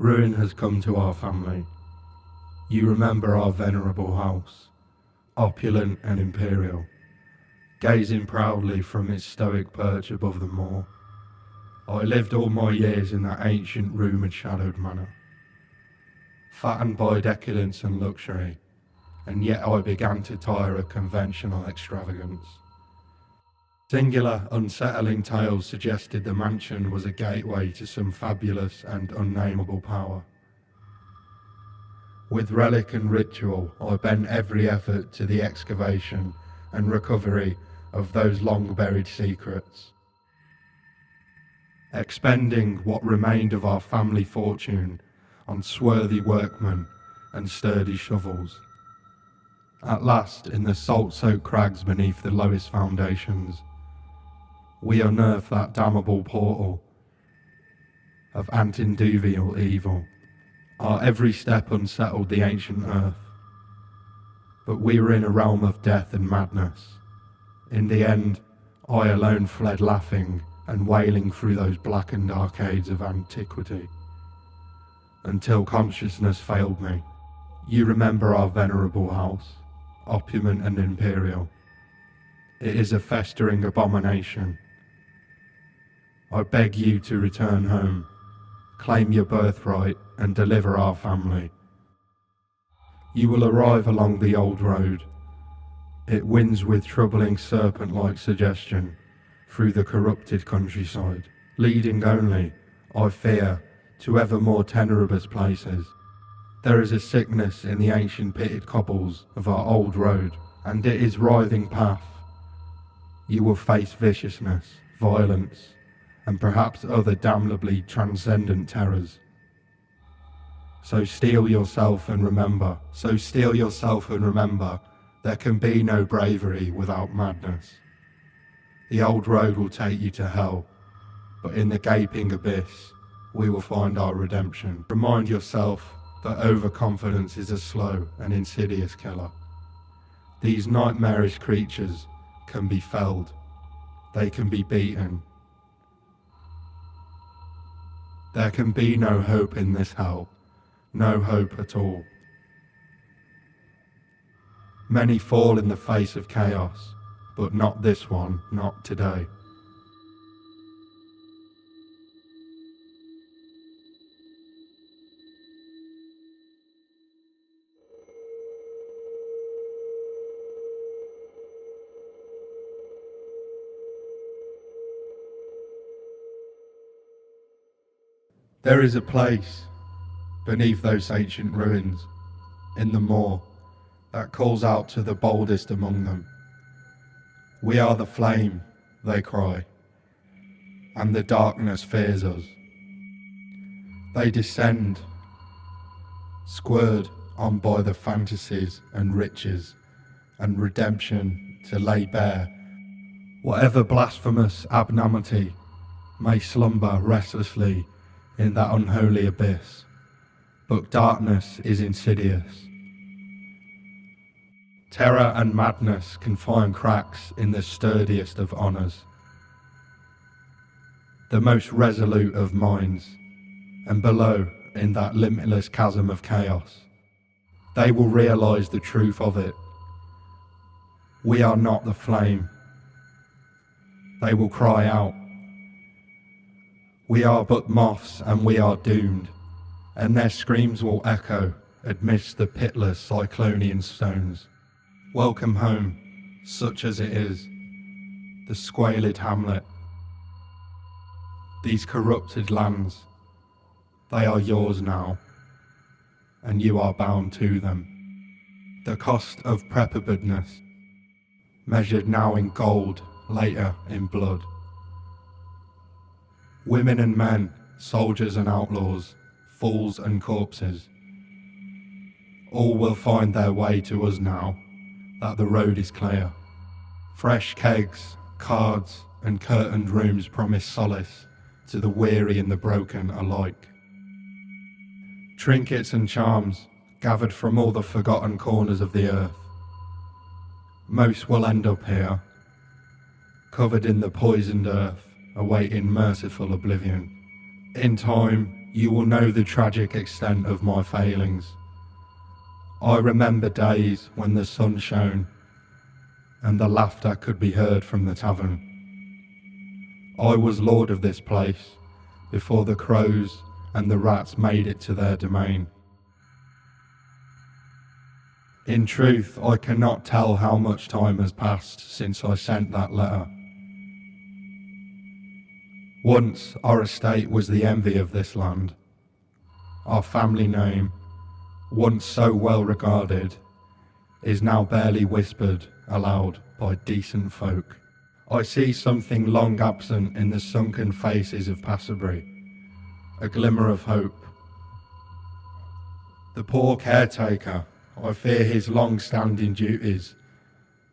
Ruin has come to our family. You remember our venerable house, opulent and imperial, gazing proudly from its stoic perch above the moor. I lived all my years in that ancient rumour-shadowed manor, fattened by decadence and luxury, and yet I began to tire of conventional extravagance. Singular, unsettling tales suggested the mansion was a gateway to some fabulous and unnameable power. With relic and ritual, I bent every effort to the excavation and recovery of those long-buried secrets, expending what remained of our family fortune on swarthy workmen and sturdy shovels. At last, in the salt-soaked crags beneath the lowest foundations, we unearthed that damnable portal of antediluvial evil. Our every step unsettled the ancient earth, but we were in a realm of death and madness. In the end, I alone fled laughing and wailing through those blackened arcades of antiquity, until consciousness failed me. You remember our venerable house, opulent and imperial. It is a festering abomination. I beg you to return home, claim your birthright, and deliver our family. You will arrive along the old road. It winds with troubling serpent-like suggestion through the corrupted countryside, leading only, I fear, to ever more tenebrous places. There is a sickness in the ancient pitted cobbles of our old road, and it is writhing path. You will face viciousness, violence, and perhaps other damnably transcendent terrors. So steel yourself and remember, there can be no bravery without madness. The old road will take you to hell, but in the gaping abyss, we will find our redemption. Remind yourself that overconfidence is a slow and insidious killer. These nightmarish creatures can be felled. They can be beaten. There can be no hope in this hell, no hope at all. Many fall in the face of chaos, but not this one, not today. There is a place beneath those ancient ruins, in the moor, that calls out to the boldest among them. We are the flame, they cry, and the darkness fears us. They descend, squared on by the fantasies and riches and redemption to lay bare whatever blasphemous abnormality may slumber restlessly in that unholy abyss. But darkness is insidious. Terror and madness can find cracks in the sturdiest of honours, the most resolute of minds, and below, in that limitless chasm of chaos, they will realise the truth of it. We are not the flame. They will cry out. We are but moths and we are doomed, and their screams will echo amidst the pitiless Cyclonian stones. Welcome home, such as it is, the squalid hamlet. These corrupted lands, they are yours now, and you are bound to them. The cost of preparedness, measured now in gold, later in blood. Women and men, soldiers and outlaws, fools and corpses, all will find their way to us now that the road is clear. Fresh kegs, cards, and curtained rooms promise solace to the weary and the broken alike. Trinkets and charms gathered from all the forgotten corners of the earth. Most will end up here, covered in the poisoned earth, awaiting merciful oblivion. In time, you will know the tragic extent of my failings. I remember days when the sun shone and the laughter could be heard from the tavern. I was lord of this place before the crows and the rats made it to their domain. In truth, I cannot tell how much time has passed since I sent that letter. Once our estate was the envy of this land. Our family name, once so well regarded, is now barely whispered aloud by decent folk. I see something long absent in the sunken faces of Passerbury, a glimmer of hope. The poor caretaker, I fear his long-standing duties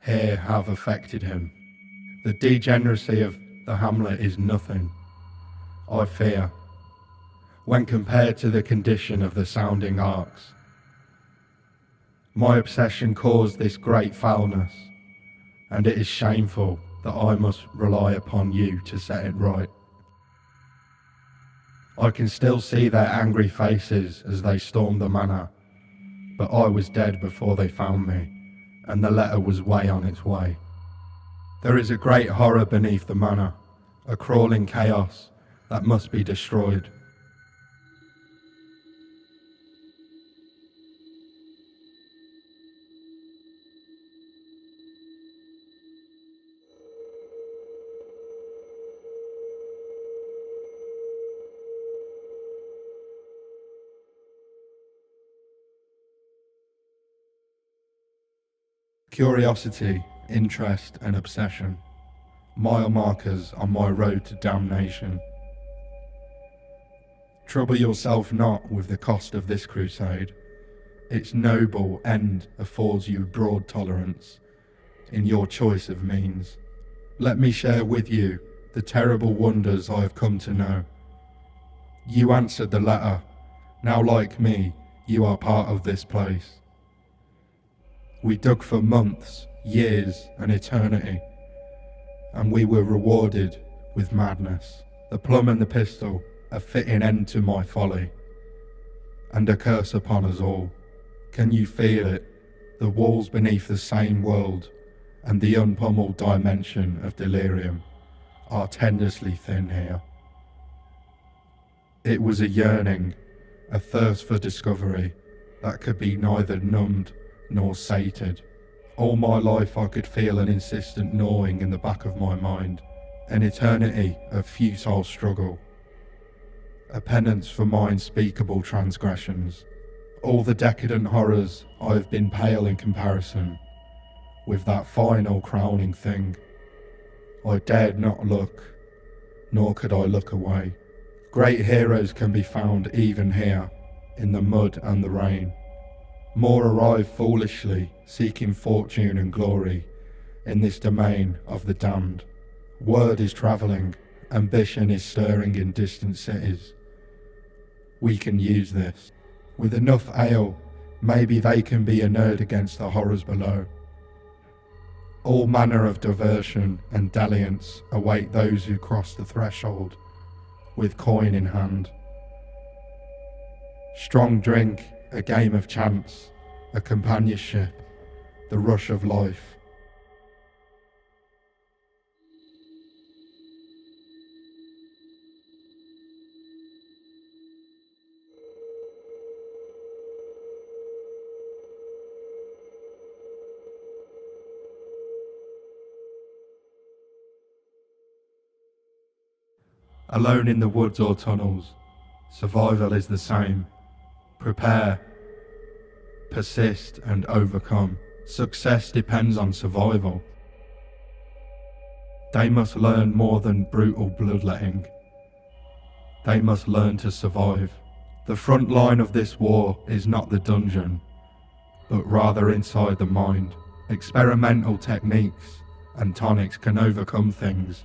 here have affected him. The degeneracy of the hamlet is nothing, I fear, when compared to the condition of the sounding arcs. My obsession caused this great foulness, and it is shameful that I must rely upon you to set it right. I can still see their angry faces as they stormed the manor, but I was dead before they found me, and the letter was way on its way. There is a great horror beneath the manor, a crawling chaos that must be destroyed. Curiosity, interest and obsession, mile markers on my road to damnation. Trouble yourself not with the cost of this crusade. Its noble end affords you broad tolerance in your choice of means. Let me share with you the terrible wonders I have come to know. You answered the letter. Now, like me, you are part of this place. We dug for months, years, and eternity, and we were rewarded with madness. The plum and the pistol, a fitting end to my folly, and a curse upon us all. Can you feel it? The walls beneath the sane world and the unpummeled dimension of delirium are tenderly thin here. It was a yearning, a thirst for discovery that could be neither numbed nor sated. All my life I could feel an insistent gnawing in the back of my mind, an eternity of futile struggle, a penance for my unspeakable transgressions. All the decadent horrors I have been pale in comparison with that final crowning thing. I dared not look, nor could I look away. Great heroes can be found even here, in the mud and the rain. More arrive foolishly, seeking fortune and glory in this domain of the damned. Word is travelling, ambition is stirring in distant cities. We can use this. With enough ale, maybe they can be inured against the horrors below. All manner of diversion and dalliance await those who cross the threshold with coin in hand. Strong drink, a game of chance, a companionship, the rush of life. Alone in the woods or tunnels, survival is the same. Prepare, persist and overcome. Success depends on survival. They must learn more than brutal bloodletting. They must learn to survive. The front line of this war is not the dungeon, but rather inside the mind. Experimental techniques and tonics can overcome things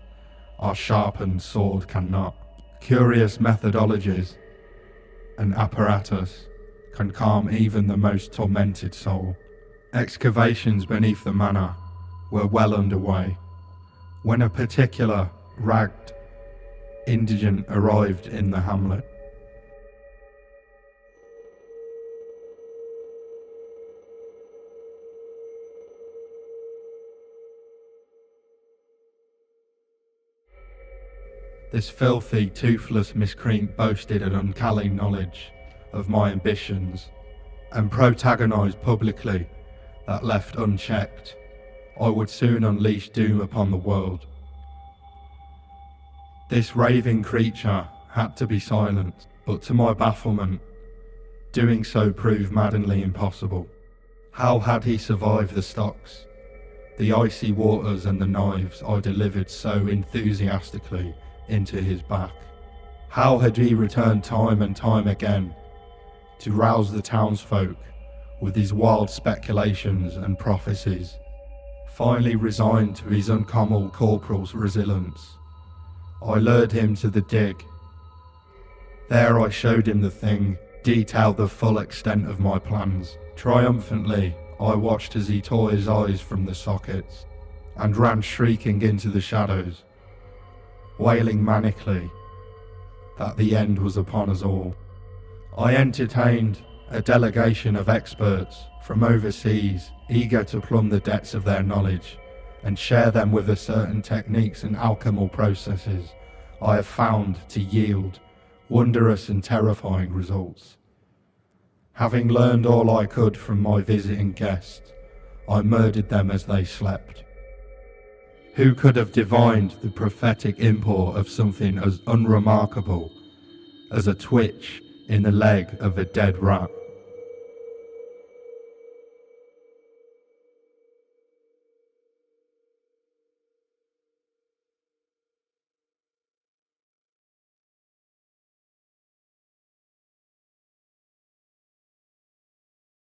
our sharpened sword cannot. Curious methodologies and apparatus can calm even the most tormented soul. Excavations beneath the manor were well underway when a particular ragged indigent arrived in the hamlet. This filthy, toothless miscreant boasted an uncanny knowledge of my ambitions, and protagonized publicly that, left unchecked, I would soon unleash doom upon the world. This raving creature had to be silent, but to my bafflement, doing so proved maddeningly impossible. How had he survived the stocks, the icy waters and the knives I delivered so enthusiastically into his back? How had he returned time and time again to rouse the townsfolk with his wild speculations and prophecies? Finally resigned to his uncommoned corporal's resilience, I lured him to the dig. There I showed him the thing, detailed the full extent of my plans. Triumphantly, I watched as he tore his eyes from the sockets and ran shrieking into the shadows, wailing manically that the end was upon us all. I entertained a delegation of experts from overseas, eager to plumb the depths of their knowledge and share them with us certain techniques and alchemical processes I have found to yield wondrous and terrifying results. Having learned all I could from my visiting guests, I murdered them as they slept. Who could have divined the prophetic import of something as unremarkable as a twitch in the leg of a dead rat?